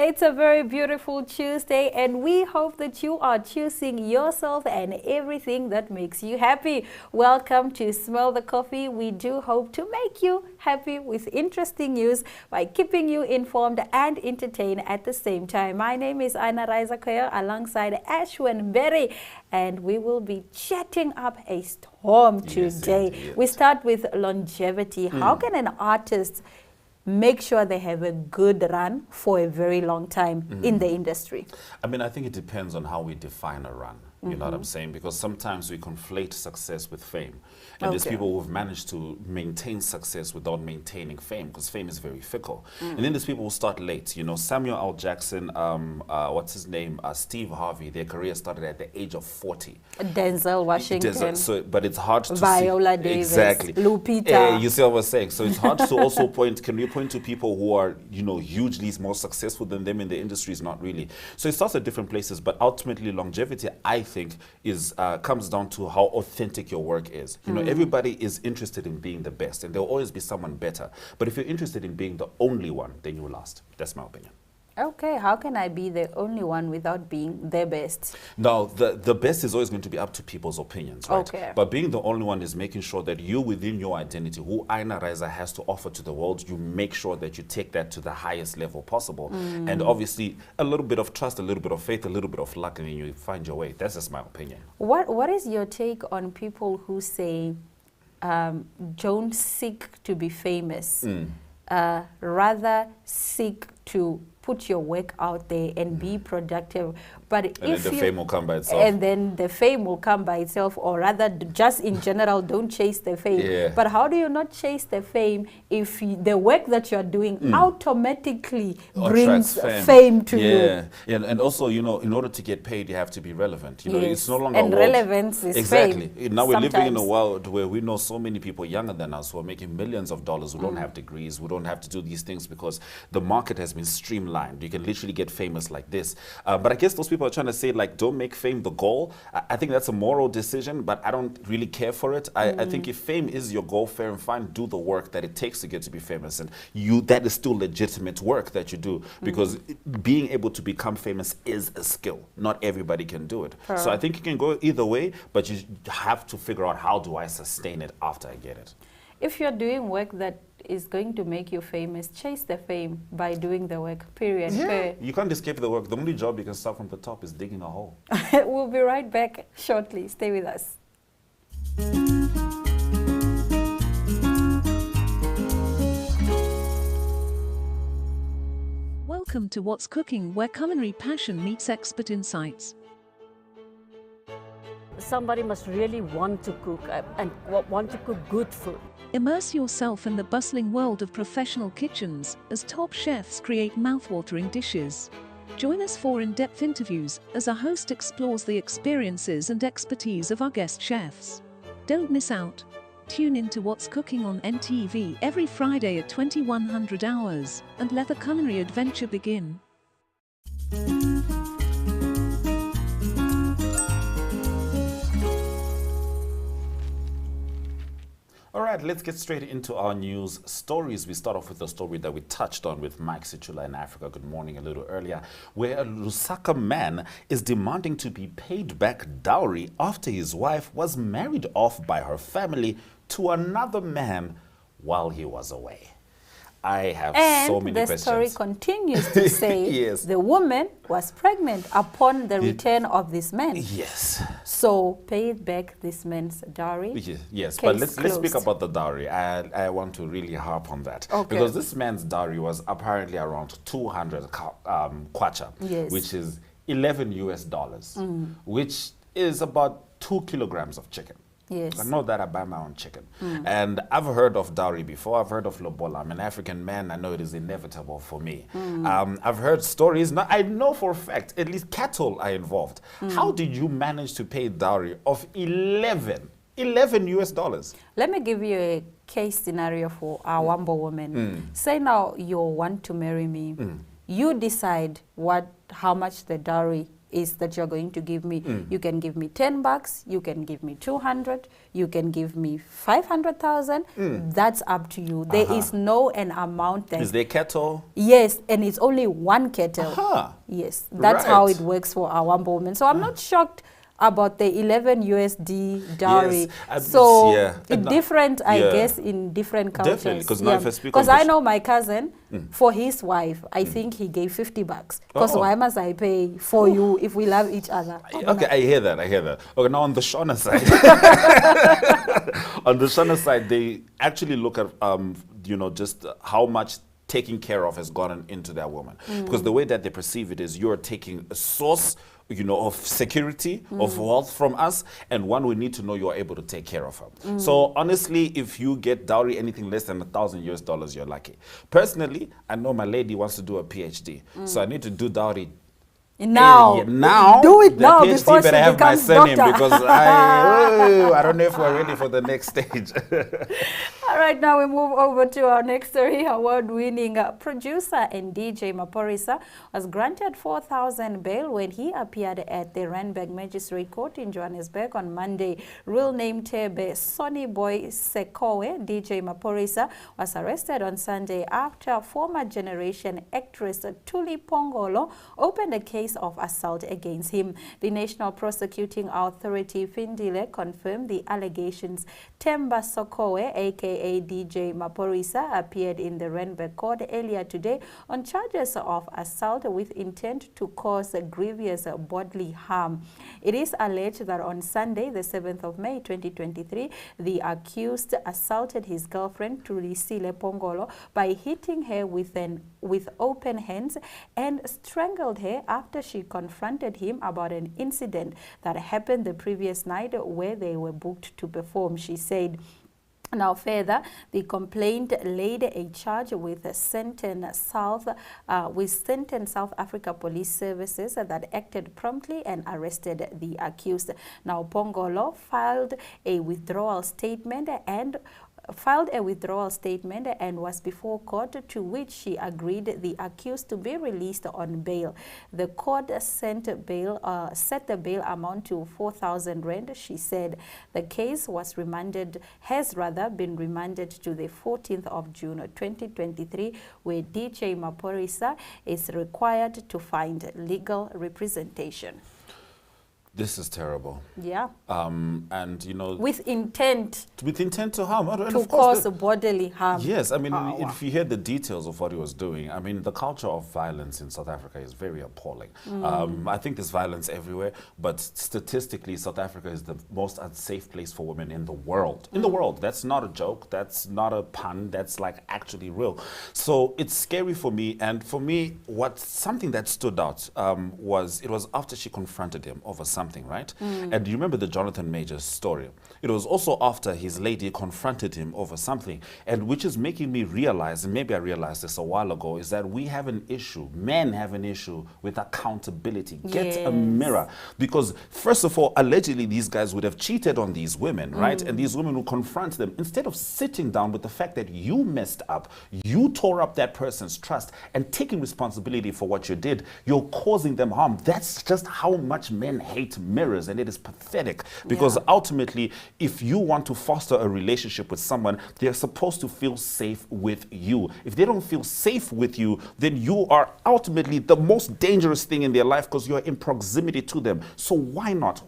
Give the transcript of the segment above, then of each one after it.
It's a very beautiful Tuesday, and we hope that you are choosing yourself and everything that makes you happy. Welcome to Smell the Coffee. We do hope to make you happy with interesting news by keeping you informed and entertained at the same time. My name is Aina Raizakoya alongside Ashwin Berry, and we will be chatting up a storm today. Yes. We start with longevity. How can an artist make sure they have a good run for a very long time in the industry? I mean, I think it depends on how we define a run. You know what I'm saying? Because sometimes we conflate success with fame. And there's people who've managed to maintain success without maintaining fame, because fame is very fickle. And then there's people who start late. You know, Samuel L. Jackson, what's his name? Steve Harvey, their career started at the age of 40. Denzel Washington. But it's hard to Viola see. Davis. Exactly. Lupita. You see what I was saying? So it's hard to also point, can we point to people who are, you know, hugely more successful than them in the industry? Is not really. So it starts at different places, but ultimately longevity, I think, is comes down to how authentic your work is. You know, everybody is interested in being the best, and there will always be someone better. But if you're interested in being the only one, then you will last. That's my opinion. Okay, how can I be the only one without being the best? Now, the best is always going to be up to people's opinions, right? Okay. But being the only one is making sure that you, within your identity, who Aina Raiza has to offer to the world, you make sure that you take that to the highest level possible. And obviously, a little bit of trust, a little bit of faith, a little bit of luck, and then you find your way. That's just my opinion. What is your take on people who say, don't seek to be famous, rather seek to put your work out there and be productive? But And if then the fame will come by itself. And then the fame will come by itself, or rather, just in general, don't chase the fame. Yeah. But how do you not chase the fame if the work that you're doing automatically brings fame to you? Yeah, and also, you know, in order to get paid, you have to be relevant. You know, it's no longer and a world. relevance is Exactly. fame. Now we're living in a sometimes. world where we know so many people younger than us who are making millions of dollars, who don't have degrees, who don't have to do these things because the market has been streamlined. You can literally get famous like this. But I guess those people are trying to say, like, don't make fame the goal. I think that's a moral decision, but I don't really care for it. I think if fame is your goal, fair and fine, do the work that it takes to get to be famous. And that is still legitimate work that you do, because being able to become famous is a skill. Not everybody can do it. So I think you can go either way, but you have to figure out, how do I sustain it after I get it? If you're doing work that is going to make you famous, chase the fame by doing the work, period. Yeah. You can't escape the work. The only job you can start from the top is digging a hole. We'll be right back shortly. Stay with us. Welcome to What's Cooking, where culinary passion meets expert insights. Somebody must really want to cook and want to cook good food. Immerse yourself in the bustling world of professional kitchens as top chefs create mouthwatering dishes. Join us for in-depth interviews as our host explores the experiences and expertise of our guest chefs. Don't miss out. Tune in to What's Cooking on NTV every Friday at 2100 hours and let the culinary adventure begin. All right, let's get straight into our news stories. We start off with a story that we touched on with Mike Situla in Africa Good Morning a little earlier, where a Lusaka man is demanding to be paid back dowry after his wife was married off by her family to another man while he was away. I have so many questions. And the story continues to say yes. the woman was pregnant upon the return of this man. Yes. So paid back this man's dowry. Yes, Case but let's speak closed. about the dowry. I want to really harp on that. Okay. Because this man's dowry was apparently around 200 kwacha, Yes. which is $11, which is about 2 kilograms of chicken. Yes. I know that I buy my own chicken. And I've heard of dowry before. I've heard of lobola. I'm an African man. I know it is inevitable for me. I've heard stories. Now, I know for a fact, at least cattle are involved. How did you manage to pay dowry of $11 US? Let me give you a case scenario for a Wambo woman. Say now you want to marry me. You decide how much the dowry is that you're going to give me. You can give me $10, you can give me 200, you can give me 500,000. That's up to you. There is no an amount that is there kettle? Yes, and it's only one kettle. Yes, that's how it works for our woman. So I'm not shocked about the 11 USD dowry. Yes, so and it's different, I guess, in different cultures. Definitely, because now if I speak because I know my cousin, for his wife, I think he gave $50. Because why must I pay for you if we love each other? Okay, I hear that. Okay, now on the Shona side, on the Shona side, they actually look at just how much taking care of has gotten into that woman. Because the way that they perceive it is you're taking a source of security, of wealth from us, and one we need to know you're able to take care of her. So honestly, if you get dowry anything less than $1,000 US, you're lucky. Personally, I know my lady wants to do a PhD, so I need to do dowry now. Now do it the now PhD before she better have my becomes surname doctor. because I don't know if we're ready for the next stage. All right, now we move over to our next story. Award-winning producer and DJ Maphorisa was granted 4,000 bail when he appeared at the Randburg Magistrate Court in Johannesburg on Monday. Real name Tebe Sonny Boy Sekowe, DJ Maphorisa, was arrested on Sunday after former Generation actress Tuli Pongolo opened a case of assault against him. The National Prosecuting Authority, Findile, confirmed the allegations. Temba Sokowe, aka DJ Maphorisa, appeared in the Randburg court earlier today on charges of assault with intent to cause grievous bodily harm. It is alleged that on Sunday, the 7th of May 2023, the accused assaulted his girlfriend Tulisile Pongolo by hitting her with open hands and strangled her after she confronted him about an incident that happened the previous night where they were booked to perform, she said. Now further, the complaint laid a charge with Senten South Africa Police Services that acted promptly and arrested the accused. Now Pongolo filed a withdrawal statement and was before court, to which she agreed the accused to be released on bail. The court set the bail amount to 4,000 rand. She said the case has been remanded to the 14th of June 2023, where DJ Maphorisa is required to find legal representation. This is terrible. Yeah. And with intent to harm, and to of course cause bodily harm. Yes, I mean, if you hear the details of what he was doing, I mean, the culture of violence in South Africa is very appalling. I think there's violence everywhere, but statistically, South Africa is the most unsafe place for women in the world. In the world, that's not a joke. That's not a pun. That's like actually real. So it's scary for me. And for me, something that stood out was after she confronted him over something, right? And you remember the Jonathan Majors story. It was also after his lady confronted him over something, and which is making me realize, and maybe I realized this a while ago, is that we have an issue, men have an issue with accountability. Get a mirror. Because first of all, allegedly these guys would have cheated on these women, right? And these women would confront them. Instead of sitting down with the fact that you messed up, you tore up that person's trust, and taking responsibility for what you did, you're causing them harm. That's just how much men hate mirrors, and it is pathetic, because ultimately, if you want to foster a relationship with someone, they're supposed to feel safe with you. If they don't feel safe with you, then you are ultimately the most dangerous thing in their life, because you're in proximity to them. So why not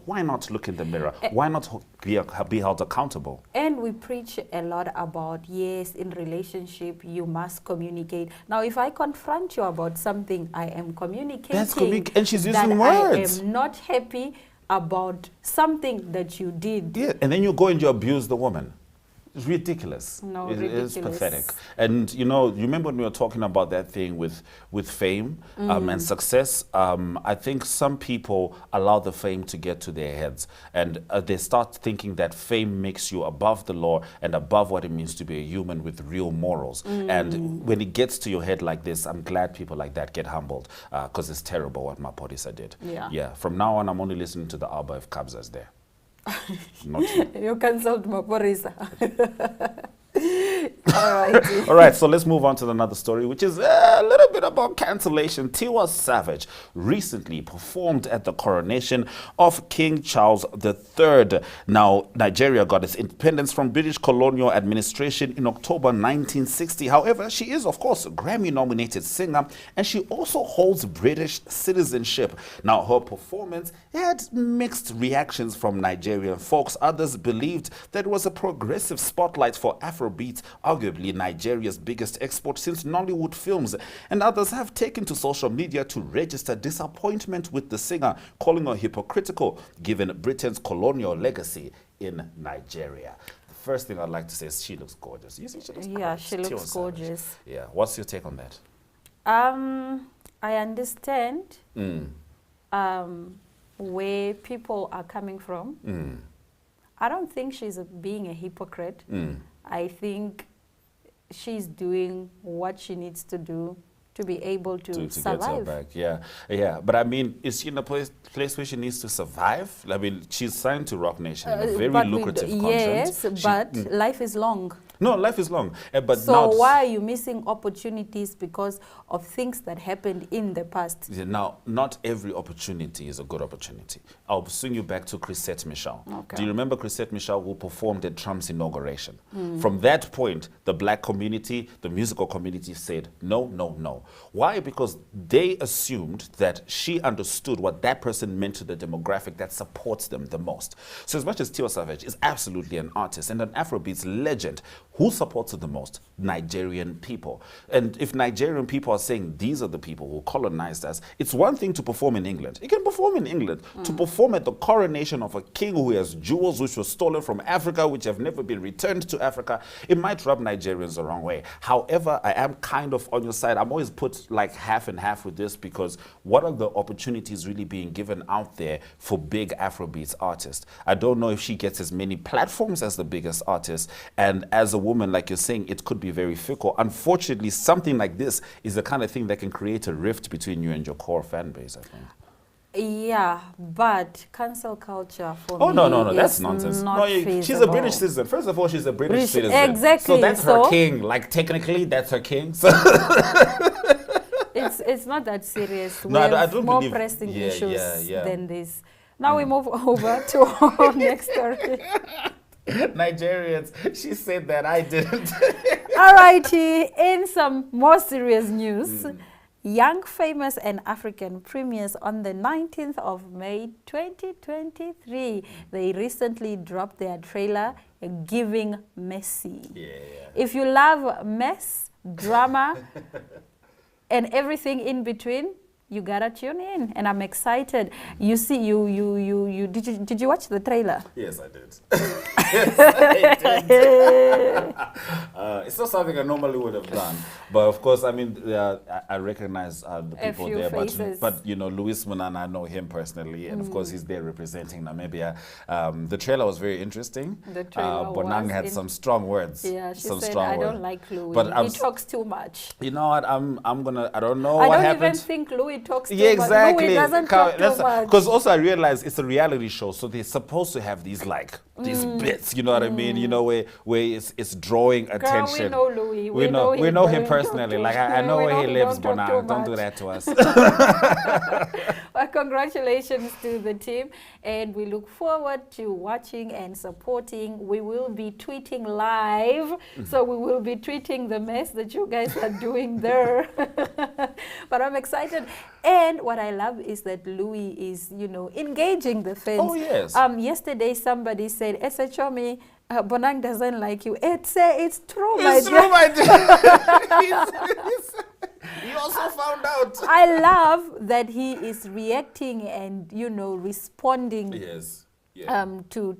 look in the mirror? Why not be held accountable? And we preach a lot about, yes, in relationship you must communicate. Now if I confront you about something, I am communicating and she's using words. I am not happy about something that you did. Yeah, and then you go and you abuse the woman. It's ridiculous. No, ridiculous. It's pathetic. And you remember when we were talking about that thing with fame and success? I think some people allow the fame to get to their heads, and they start thinking that fame makes you above the law and above what it means to be a human with real morals. And when it gets to your head like this, I'm glad people like that get humbled, because it's terrible what Maphorisa did. Yeah. From now on, I'm only listening to the Alba if Kabza's there. Not you. You cancelled Maphorisa. All right. All right, so let's move on to another story, which is a little bit about cancellation. Tiwa Savage recently performed at the coronation of King Charles III. Now, Nigeria got its independence from British colonial administration in October 1960. However, she is, of course, a Grammy-nominated singer, and she also holds British citizenship. Now, her performance had mixed reactions from Nigerian folks. Others believed that it was a progressive spotlight for Afrobeat, arguably Nigeria's biggest export since Nollywood films, and others have taken to social media to register disappointment with the singer, calling her hypocritical given Britain's colonial legacy in Nigeria. The first thing I'd like to say is she looks gorgeous. You see, she looks Yeah, gorgeous. she looks Tiwa Savage. gorgeous. Yeah, what's your take on that? I understand where people are coming from. I don't think she's being a hypocrite. I think she's doing what she needs to do to be able to survive. Get her back. Yeah. But I mean, is she in a place where she needs to survive? I mean, she's signed to Rock Nation, a very lucrative contract. Yes, but life is long. No, life is long. But So now, why are you missing opportunities because of things that happened in the past? now, not every opportunity is a good opportunity. I'll swing you back to Chrisette Michel. Okay. Do you remember Chrisette Michel, who performed at Trump's inauguration? From that point, the black community, the musical community said, no, no, no. Why? Because they assumed that she understood what that person meant to the demographic that supports them the most. So as much as Tiwa Savage is absolutely an artist and an Afrobeats legend, who supports her the most? Nigerian people. And if Nigerian people are saying these are the people who colonized us, it's one thing to perform in England. You can perform in England. To perform at the coronation of a king who has jewels which were stolen from Africa, which have never been returned to Africa, it might rub Nigerians the wrong way. However, I am kind of on your side. I'm always put like half and half with this, because what are the opportunities really being given out there for big Afrobeats artists? I don't know if she gets as many platforms as the biggest artists, and as a woman, like you're saying, it could be very fickle. Unfortunately, something like this is the kind of thing that can create a rift between you and your core fan base, I think. Yeah, but cancel culture for me No, that's is nonsense. not She's a feasible. British citizen. First of all, she's a British citizen. Exactly. So that's her king. Like, technically, that's her king. So it's not that serious. No, We I have don't more believe- pressing yeah, issues yeah. than this. Now we move over to our next story. Nigerians, she said that, I didn't. All righty, in some more serious news, Young, Famous and African premieres on the 19th of May 2023. They recently dropped their trailer, Giving Messy. Yeah. If you love mess, drama, and everything in between, you gotta tune in, and I'm excited. You see, did you watch the trailer? Yes, I did. Yes, I did. It's not something I normally would have done, but of course, I mean, I recognize the people few there. faces. But you know, Luis Munana, I know him personally, and of course, he's there representing Namibia. The trailer was very interesting. The trailer Bonang had some strong words. Yeah, she some said, strong I words. don't like Louis. But He talks too much. You know what? I'm gonna. I don't know I what don't happened. even think Louis talks too Yeah, much. exactly. Louis doesn't talk too much. Because also I realize it's a reality show, so they're supposed to have these like these bits, you know what I mean? You know, where it's drawing Girl, attention. we know Louis. We know him don't personally. talk Like too- I know we where he know lives, don't talk Bonang. too Don't do much. that to us. Well, congratulations to the team, and we look forward to watching and supporting. We will be tweeting live, so we will be tweeting the mess that you guys are doing there. But I'm excited, and what I love is that Louis is, engaging the fans. Oh, yes. Yesterday somebody said, "Esechomi, Bonang doesn't like you." It's true, It's my true, my dear. You also found out. I love that he is reacting and responding Yes. Yeah. to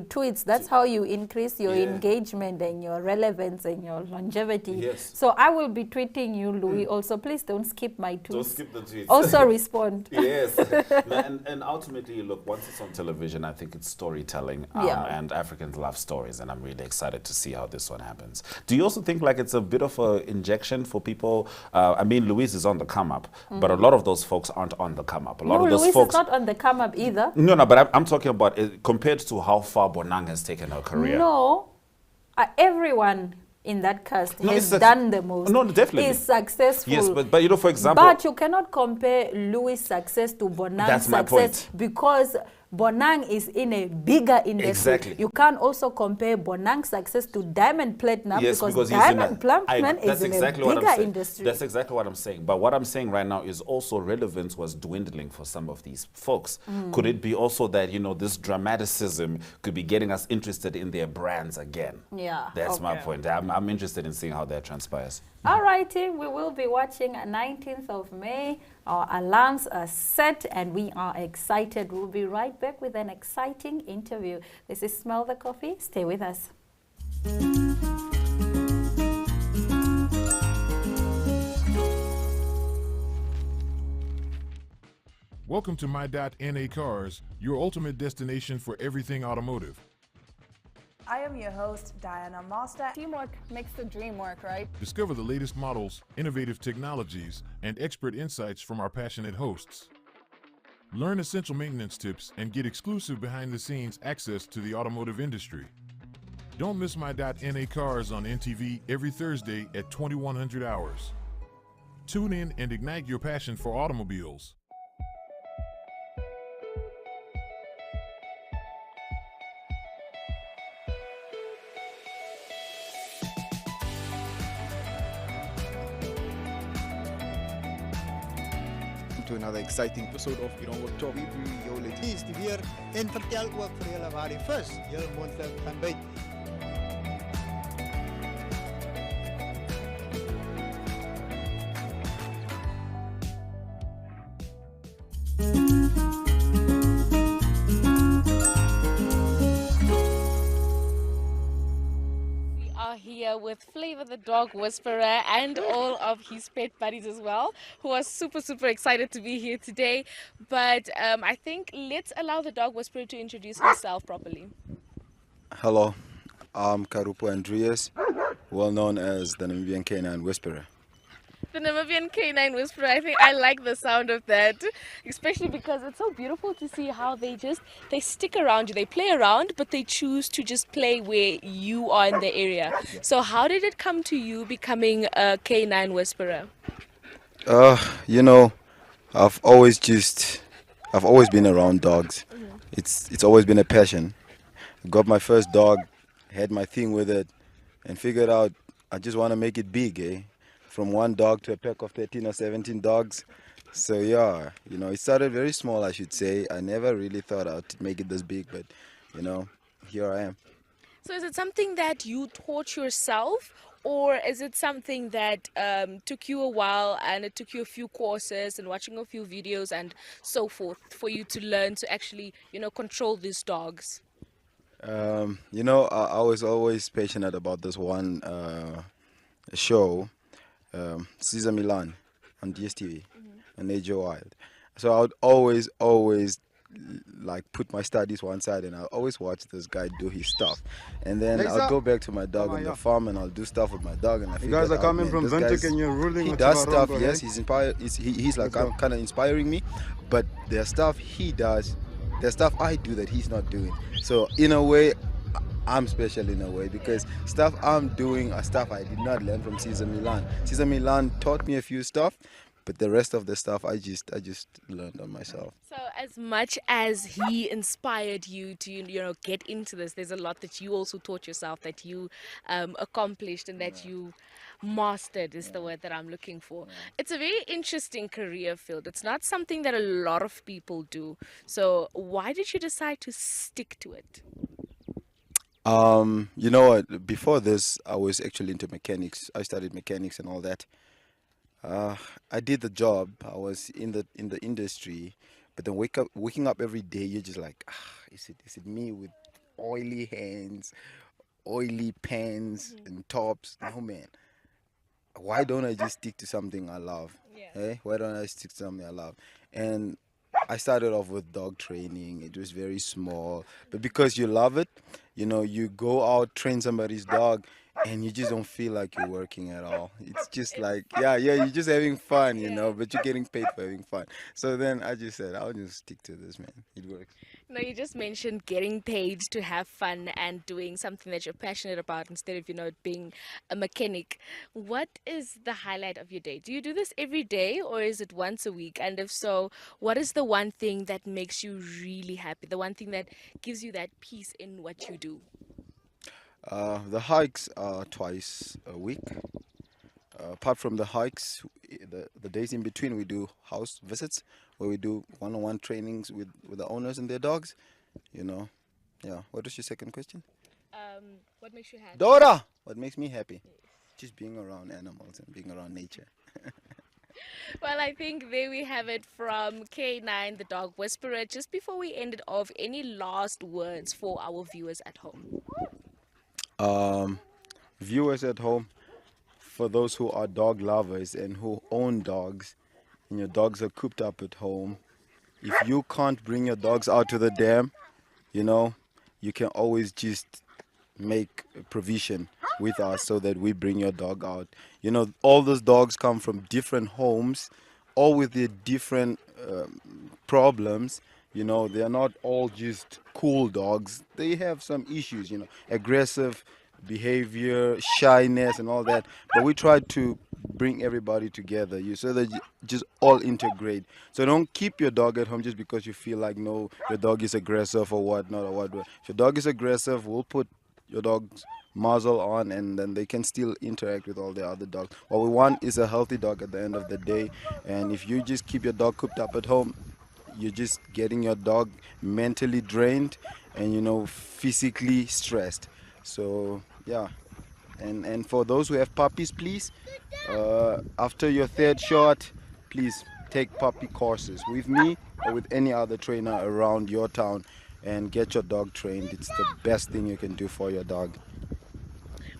tweets. That's how you increase your engagement and your relevance and your longevity. Yes. So I will be tweeting you, Louis. Also, please don't skip my tweets. Don't skip the tweets. Also respond. Yes. and ultimately, look, once it's on television, I think it's storytelling. And Africans love stories, and I'm really excited to see how this one happens. Do you also think like it's a bit of an injection for people? I mean, Louise is on the come up, but a lot of those folks aren't on the come up. A lot of those Louis folks. is not on the come up either. No, but I'm talking about it compared to how far Bonang has taken her career. No, everyone in that cast No, has it's done the most. No, definitely. Is successful. Yes, but you know, for example, But you cannot compare Louis' success to Bonang's That's my success point. because Bonang is in a bigger industry. Exactly. You can't also compare Bonang's success to Diamond Platinum yes, because he's in Diamond Platinum is that's in exactly a what I'm bigger saying. industry. That's exactly what I'm saying. But what I'm saying right now is also relevance was dwindling for some of these folks. Could it be also that, you know, this dramaticism could be getting us interested in their brands again? Yeah, That's my okay. point. I'm interested in seeing how that transpires. All righty, we will be watching 19th of May. Our alarms are set and we are excited. We'll be right back with an exciting interview. This is Smell the Coffee. Stay with us. Welcome to My.NA Cars, your ultimate destination for everything automotive. I am your host, Diana Master. Teamwork makes the dream work, right? Discover the latest models, innovative technologies, and expert insights from our passionate hosts. Learn essential maintenance tips and get exclusive behind-the-scenes access to the automotive industry. Don't miss My.NA Cars on NTV every Thursday at 2100 hours. Tune in and ignite your passion for automobiles. To another exciting episode of Iran Work Talk. Jullie is die weer en vertel ook vir julle waar die vis heel moontlik kan byt. Here with Flavor the dog whisperer and all of his pet buddies as well, who are super excited to be here today. But I think let's allow the dog whisperer to introduce himself properly. Hello, I'm Karupo Andreas, well known as the Namibian Canine Whisperer. The Namibian Canine Whisperer, I think I like the sound of that, especially because it's so beautiful to see how they stick around you. They play around, but they choose to just play where you are in the area. So how did it come to you becoming a Canine Whisperer? You know, I've always been around dogs. It's always been a passion. I got my first dog, had my thing with it, and figured out I just want to make it big, eh? From one dog to a pack of 13 or 17 dogs. So yeah, you know, it started very small, I should say. I never really thought I'd make it this big, but you know, here I am. So is it something that you taught yourself, or is it something that took you a while and it took you a few courses and watching a few videos and so forth for you to learn to actually, you know, control these dogs? You know, I was always passionate about this one show, Caesar Milan on DSTV, and AJ Wild. So I would always like put my studies one side and I'll always watch this guy do his stuff. And then I'll go back to my dog on the farm and I'll do stuff with my dog, and I figure guys are coming from Ventic and you're ruling. He does stuff, yes, he's like kind of inspiring me, but there's stuff he does, there's stuff I do that he's not doing. So in a way, I'm special in a way because stuff I'm doing are stuff I did not learn from Caesar Milan. Caesar Milan taught me a few stuff, but the rest of the stuff I just learned on myself. So as much as he inspired you to, you know, get into this, there's a lot that you also taught yourself, that you accomplished and that you mastered is the word that I'm looking for. It's a very interesting career field. It's not something that a lot of people do. So why did you decide to stick to it? You know what? Before this, I was actually into mechanics. I studied mechanics and all that. I did the job. I was in the industry, but then waking up every day, you're just like, is it me with oily hands, oily pants and tops? No, man. Why don't I just stick to something I love? Yeah. Why don't I stick to something I love? And I started off with dog training. It was very small, but because you love it, you know, you go out, train somebody's dog, and you just don't feel like you're working at all. It's just like, yeah, you're just having fun, but you're getting paid for having fun. So then I just said, I'll just stick to this, man. It works. No, you just mentioned getting paid to have fun and doing something that you're passionate about instead of, being a mechanic. What is the highlight of your day? Do you do this every day or is it once a week? And if so, what is the one thing that makes you really happy? The one thing that gives you that peace in what you do? The hikes are twice a week. Apart from the hikes, the days in between, we do house visits where we do one-on-one trainings with the owners and their dogs. Yeah. What was your second question? What makes you happy? Dora! What makes me happy? Just being around animals and being around nature. Well, I think there we have it from K9, the dog whisperer. Just before we end it off, any last words for our viewers at home? Viewers at home, for those who are dog lovers and who own dogs, and your dogs are cooped up at home, if you can't bring your dogs out to the dam, you can always just make a provision with us so that we bring your dog out. All those dogs come from different homes, all with their different problems. They are not all just cool dogs. They have some issues, aggressive behavior, shyness and all that. But we try to bring everybody together so that you just all integrate. So don't keep your dog at home just because you feel like, no, your dog is aggressive or whatnot or what. If your dog is aggressive, we'll put your dog's muzzle on and then they can still interact with all the other dogs. What we want is a healthy dog at the end of the day. And if you just keep your dog cooped up at home, you're just getting your dog mentally drained and physically stressed. So yeah, and for those who have puppies, please, after your third shot, please take puppy courses with me or with any other trainer around your town and get your dog trained. It's the best thing you can do for your dog.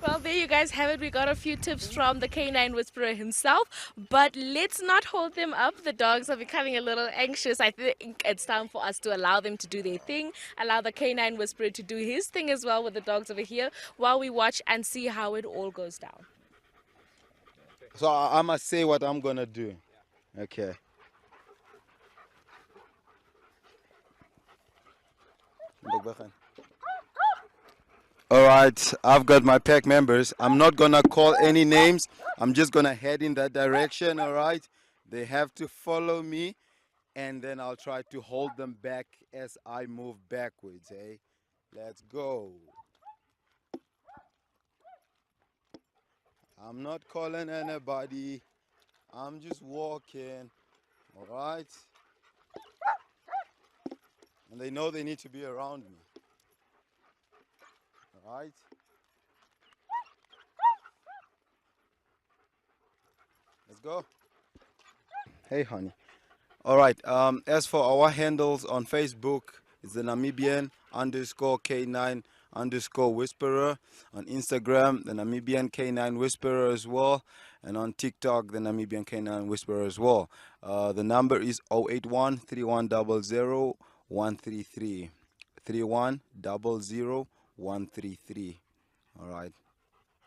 Well, there you guys have it. We got a few tips from the Canine Whisperer himself, but let's not hold them up. The dogs are becoming a little anxious. I think it's time for us to allow them to do their thing, allow the Canine Whisperer to do his thing as well with the dogs over here while we watch and see how it all goes down. So I must say what I'm gonna do. Okay. All right, I've got my pack members. I'm not gonna call any names. I'm just gonna head in that direction, all right? They have to follow me, and then I'll try to hold them back as I move backwards, eh? Let's go. I'm not calling anybody. I'm just walking, all right? And they know they need to be around me. All right? Let's go. Hey, honey. All right. As for our handles on Facebook, it's the Namibian _K9 _Whisperer. On Instagram, the Namibian K9 Whisperer as well. And on TikTok, the Namibian K9 Whisperer as well. The number is 081 3100 133. 3100 133. All right.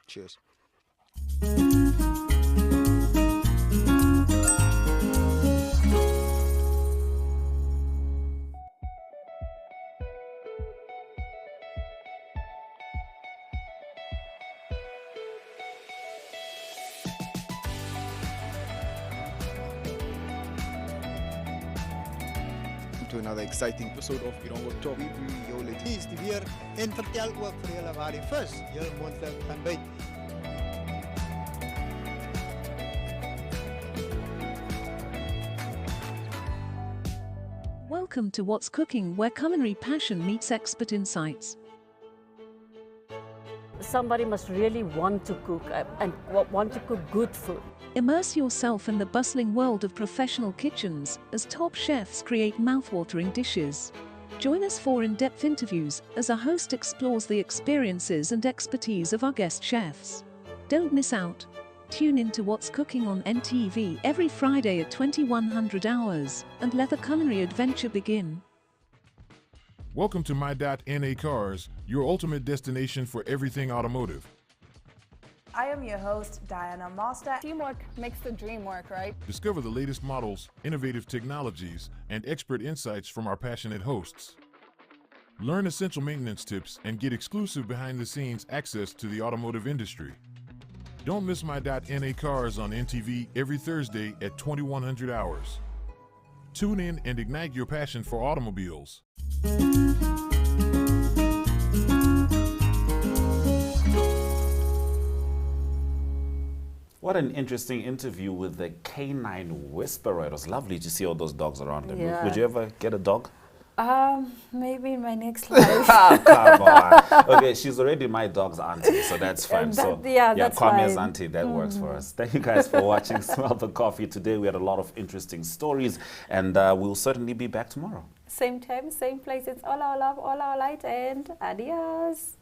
Cheers. To another exciting episode of Top. We bring jou is die weer en vertel ook vir julle waar die vis heel moontlik kan byt. Welcome to What's Cooking, where culinary passion meets expert insights. Somebody must really want to cook and want to cook good food. Immerse yourself in the bustling world of professional kitchens as top chefs create mouthwatering dishes. Join us for in-depth interviews as our host explores the experiences and expertise of our guest chefs. Don't miss out. Tune in to What's Cooking on NTV every Friday at 2100 hours and let the culinary adventure begin. Welcome to My.NA Cars, your ultimate destination for everything automotive. I am your host, Diana Master. Teamwork makes the dream work, right? Discover the latest models, innovative technologies, and expert insights from our passionate hosts. Learn essential maintenance tips and get exclusive behind-the-scenes access to the automotive industry. Don't miss My .NA Cars on NTV every Thursday at 2100 hours. Tune in and ignite your passion for automobiles. What an interesting interview with the canine whisperer. It was lovely to see all those dogs around him. Yeah. Would you ever get a dog? Maybe in my next life. Come on. Okay, she's already my dog's auntie, so that's fine. That's Kwame's fine. auntie, that works for us. Thank you guys for watching Smell the Coffee. Today we had a lot of interesting stories, and we'll certainly be back tomorrow. Same time, same place. It's all our love, all our light, and adios.